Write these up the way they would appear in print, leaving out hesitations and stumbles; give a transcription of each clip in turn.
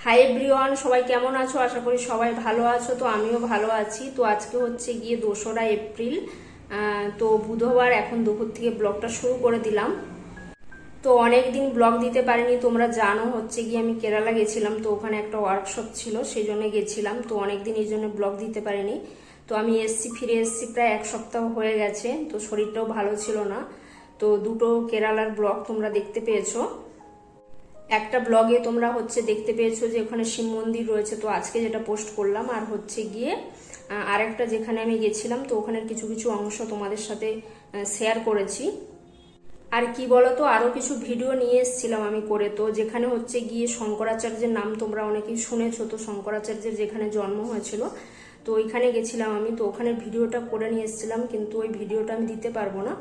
Hi everyone, সবাই কেমন আছো? আশা করি সবাই ভালো আছো। তো আমিও ভালো আছি। তো আজকে হচ্ছে গিয়ে 2রা এপ্রিল। তো বুধবার, এখন দুপুর থেকে ব্লগটা শুরু করে দিলাম। তো অনেক দিন ব্লগ দিতে পারিনি, তোমরা জানো হচ্ছে গিয়ে আমি কেরালা গেছিলাম। তো ওখানে একটা ওয়ার্কশপ ছিল, সেই জন্য গেছিলাম। তো অনেক দিন এই জন্য ব্লগ দিতে পারিনি। তো আমি ফিরে এসছি প্রায় 1 সপ্তাহ হয়ে গেছে। তো শরীরটাও ভালো ছিল না। তো দুটো কেরালার ব্লগ তোমরা দেখতে পেয়েছো। একটা ব্লগে তোমরা হচ্ছে দেখতে পেয়েছো যে ওখানে শিব মন্দির রয়েছে, তো আজকে যেটা পোস্ট করলাম। আর হচ্ছে গিয়ে আরেকটা যেখানে আমি গেছিলাম, তো ওখানের কিছু কিছু অংশ তোমাদের সাথে শেয়ার করেছি। আর কি বলতো, আরো কিছু ভিডিও নিয়ে এসেছিলাম আমি করে। তো যেখানে হচ্ছে গিয়ে শঙ্করাচার্যের নাম তোমরা অনেকেই শুনেছো। তো শঙ্করাচার্যের যেখানে জন্ম হয়েছিল, তো ওইখানে গেছিলাম আমি। তো ওখানে ভিডিওটা করে নিয়ে এসেছিলাম, কিন্তু ওই ভিডিওটা আমি দিতে পারবো না,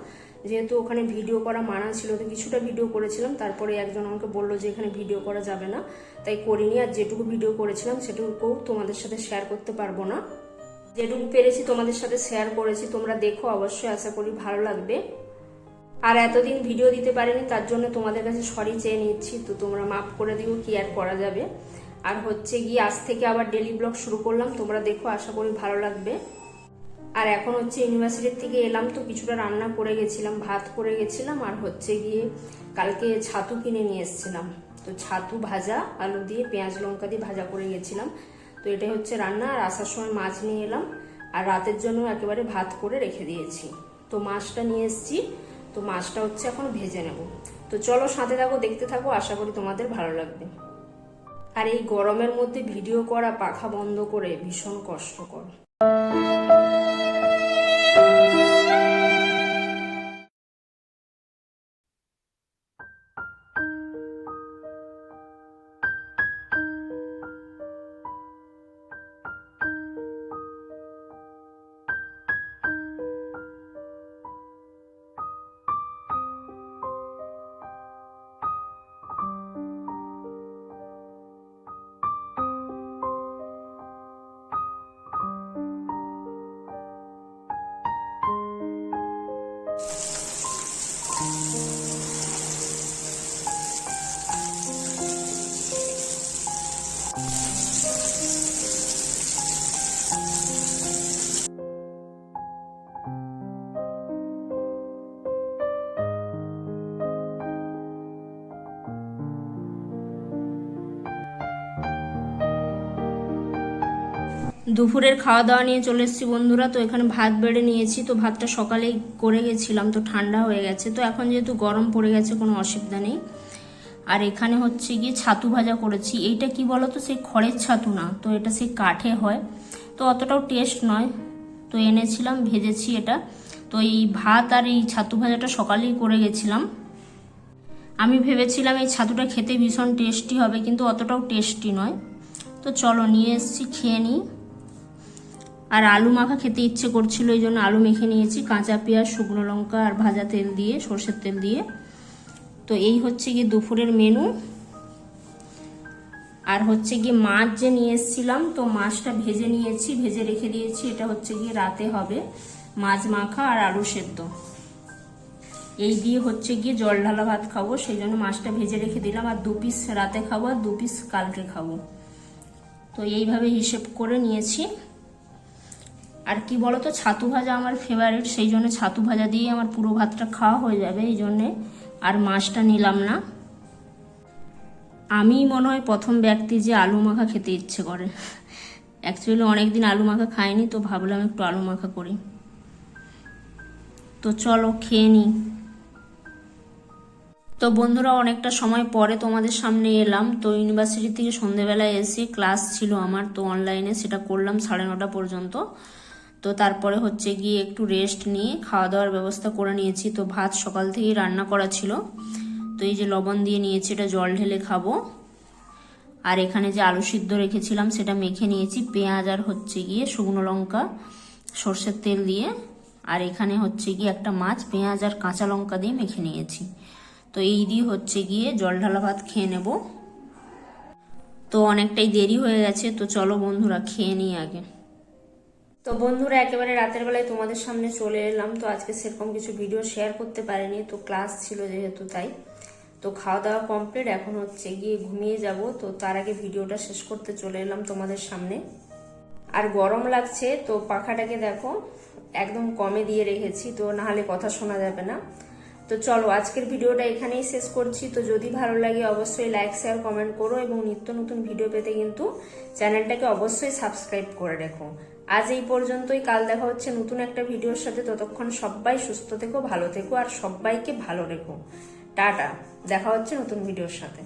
যেহেতু ওখানে ভিডিও করা মানা ছিল। তো কিছুটা ভিডিও করেছিলাম, তারপরে একজন আমাকে বললো যে এখানে ভিডিও করা যাবে না, তাই করিনি। আর যেটুকু ভিডিও করেছিলাম সেটুকুও তোমাদের সাথে শেয়ার করতে পারবো না। যেটুকু পেরেছি তোমাদের সাথে শেয়ার করেছি, তোমরা দেখো, অবশ্যই আশা করি ভালো লাগবে। আর এতদিন ভিডিও দিতে পারিনি, তার জন্য তোমাদের কাছে সরি চেয়ে নিচ্ছি। তো তোমরা মাফ করে দিও, কি আর করা যাবে। আর হচ্ছে গিয়ে আজ থেকে আবার ডেলি ব্লগ শুরু করলাম, তোমরা দেখো, আশা করি ভালো লাগবে। আর এখন হচ্ছে ইউনিভার্সিটির থেকে এলাম, তো কিছুটা রান্না করে গেছিলাম, ভাত করে গেছিলাম। আর হচ্ছে গিয়ে কালকে ছাতু কিনে নিয়ে এসেছিলাম। তো ছাতু ভাজা, আলু দিয়ে পেঁয়াজ লঙ্কা দিয়ে ভাজা করে গেছিলাম। তো এটাই হচ্ছে রান্না। আর আসার সময় মাছ নিয়ে এলাম, আর রাতের জন্য একেবারে ভাত করে রেখে দিয়েছি। তো মাছটা নিয়ে এসেছি, তো মাছটা হচ্ছে এখন ভেজে নেব। তো চলো সাথে থাকো, দেখতে থাকো, আশা করি তোমাদের ভালো লাগবে। আর এই গরমের মধ্যে ভিডিও করা পাখা বন্ধ করে ভীষণ কষ্টকর। দুপুরের খাওয়া দাওয়া নিয়ে চলে এসেছি বন্ধুরা। তো এখানে ভাত বেড়ে নিয়েছি। তো ভাতটা সকালেই করে গেছিলাম, তো ঠান্ডা হয়ে গেছে। তো এখন যেহেতু গরম পড়ে গেছে, কোনো অসুবিধা নেই। আর এখানে হচ্ছে গিয়ে ছাতু ভাজা করেছি। এইটা কি বলতো, সেই খড়ের ছাতু না, তো এটা সেই কাঠে হয়, তো অতটাও টেস্ট নয়। তো এনেছিলাম, ভেজেছি এটা। তো এই ভাত আর এই ছাতু ভাজাটা সকালেই করে গেছিলাম। আমি ভেবেছিলাম এই ছাতুটা খেতে ভীষণ টেস্টি হবে, কিন্তু অতটাও টেস্টি নয়। তো চলো নিয়ে এসেছি, খেয়ে নিই। আর আলু মাখা খেতে ইচ্ছে করছিল, এই জন্য আলু মেখে নিয়েছি, কাঁচা পেঁয়াজ, শুকনো লঙ্কা আর ভাজা তেল দিয়ে, সর্ষের তেল দিয়ে। তো এই হচ্ছে গিয়ে দুপুরের মেনু। আর হচ্ছে গিয়ে মাছ যে নিয়ে এসেছিলাম, তো মাছটা ভেজে নিয়েছি, ভেজে রেখে দিয়েছি। এটা হচ্ছে গিয়ে রাতে হবে মাছ মাখা আর আলু সেদ্ধ। এই দিয়ে হচ্ছে গিয়ে জল ঢালা ভাত খাবো, সেই জন্য মাছটা ভেজে রেখে দিলাম। আর 2 পিস রাতে খাবো, আর 2 পিস কালকে খাবো। তো এইভাবে হিসেব করে নিয়েছি। আর কি বলতো, ছাতু ভাজা আমার ফেভারিট, সেই জন্য ছাতু ভাজা দিয়ে আমার পুরো ভাতটা খাওয়া হয়ে যাবে, এই জন্যে আর মাছটা নিলাম না। আমি মনে হয় প্রথম ব্যক্তি যে আলু মাখা খেতে ইচ্ছে করে। অ্যাকচুয়ালি অনেকদিন আলু মাখা খাইনি, তো ভাবলাম একটু আলু মাখা করি। তো চলো খেয়ে নিই। তো বন্ধুরা, অনেকটা সময় পরে তোমাদের সামনে এলাম। তো ইউনিভার্সিটি থেকে সন্ধেবেলায় এসে ক্লাস ছিল আমার, তো অনলাইনে সেটা করলাম 9:30 পর্যন্ত। তো তারপরে হচ্ছে গিয়ে একটু রেস্ট নিয়ে খাওয়া দাওয়ার ব্যবস্থা করে নিয়েছি। তো ভাত সকাল থেকেই রান্না করা ছিল। তো এই যে লবণ দিয়ে নিয়েছি, এটা জল ঢেলে খাবো। আর এখানে যে আলু সিদ্ধ রেখেছিলাম সেটা মেখে নিয়েছি, পেঁয়াজ আর হচ্ছে গিয়ে শুকনো লঙ্কা, সর্ষের তেল দিয়ে। আর এখানে হচ্ছে গিয়ে একটা মাছ পেঁয়াজ আর কাঁচা লঙ্কা দিয়ে মেখে নিয়েছি। তো এই দিয়ে হচ্ছে গিয়ে জল ঢালা ভাত খেয়ে নেব। তো অনেকটাই দেরি হয়ে গেছে, তো চলো বন্ধুরা খেয়ে নিই আগে। তো বন্ধুরা, একেবারে রাতের বেলায় তোমাদের সামনে চলে এলাম। তো আজকে সেরকম কিছু ভিডিও শেয়ার করতে পারিনি, তো ক্লাস ছিল যেহেতু তাই। তো খাওয়া দাওয়া কমপ্লিট, এখন হচ্ছে গিয়ে ঘুমিয়ে যাব। তো তার আগে ভিডিওটা শেষ করতে চলে এলাম তোমাদের সামনে। আর গরম লাগছে, তো পাখাটাকে দেখো একদম কমে দিয়ে রেখেছি, তো নাহলে কথা শোনা যাবে না। তো চলো আজকের ভিডিওটা এখানেই শেষ করছি। তো যদি ভালো লাগে অবশ্যই লাইক শেয়ার কমেন্ট করো, এবং নিত্য নতুন ভিডিও পেতে কিন্তু চ্যানেলটাকে অবশ্যই সাবস্ক্রাইব করে রেখো। আজ এই পর্যন্তই, কাল দেখা হচ্ছে নতুন একটা ভিডিওর সাথে। ততক্ষণ সবাই সুস্থ থেকো, ভালো থেকো, আর সবাইকে ভালো রেখো। টাটা, দেখা হচ্ছে নতুন ভিডিওর সাথে।